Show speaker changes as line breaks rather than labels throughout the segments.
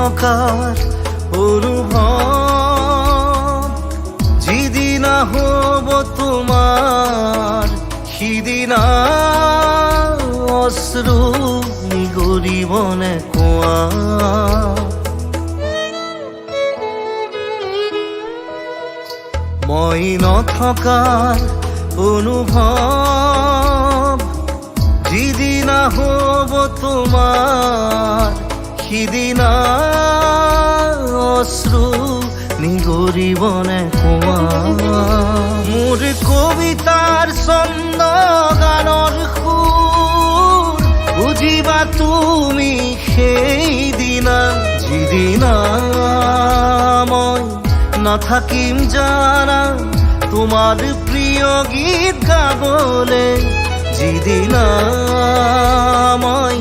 নথকাৰ অনুভৱ যিদিনা হ'ব তোমাৰ সিদিনা অশ্ৰু নিগৰিবনে কোৱা মই নথকাৰ অনুভৱ যিদিনা হ'ব তোমাৰ সিদিনা অশ্ৰু নিগৰিবনে কোৱা মোৰ কবিতাৰ ছন্দ গানৰ সুৰ বুজিবা তুমি সেইদিনা যিদিনা মই নাথাকিম জানা তোমাৰ প্ৰিয় গীত গাবলে যিদিনা মই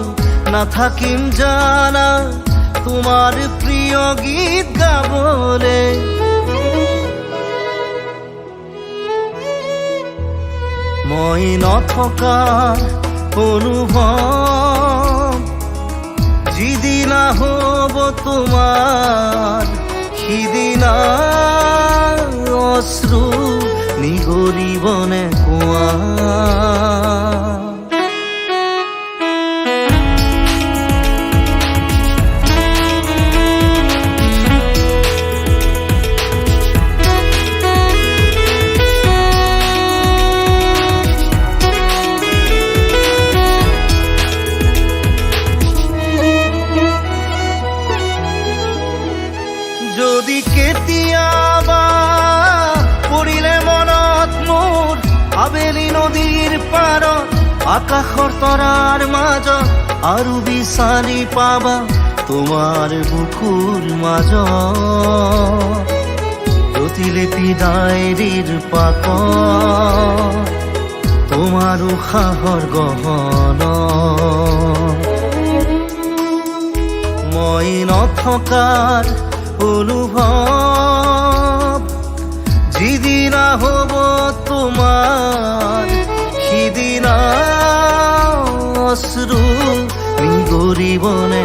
নাথাকিম জানা তোমাৰ প্ৰিয় গীত গাবলে মই নথকাৰ অনুভৱ যিদিনা হ'ব তোমাৰ সিদিনা অশ্ৰু নিগৰিবনে কোৱা যদি কেতিয়াবা পৰিলে মনত মোৰ আবেলি নদীৰ পাৰত আকাশৰ তৰাৰ মাজত আৰু বিচাৰি পাবা তোমাৰ বুকুৰ মাজত প্ৰতিলিপি ডায়েৰীৰ পাতত তোমাৰ উশাহৰ গহন মই নথকাৰ অনুভৱ যিদিনা হ'ব তোমাৰ সিদিনা অশ্ৰু নিগৰিবনে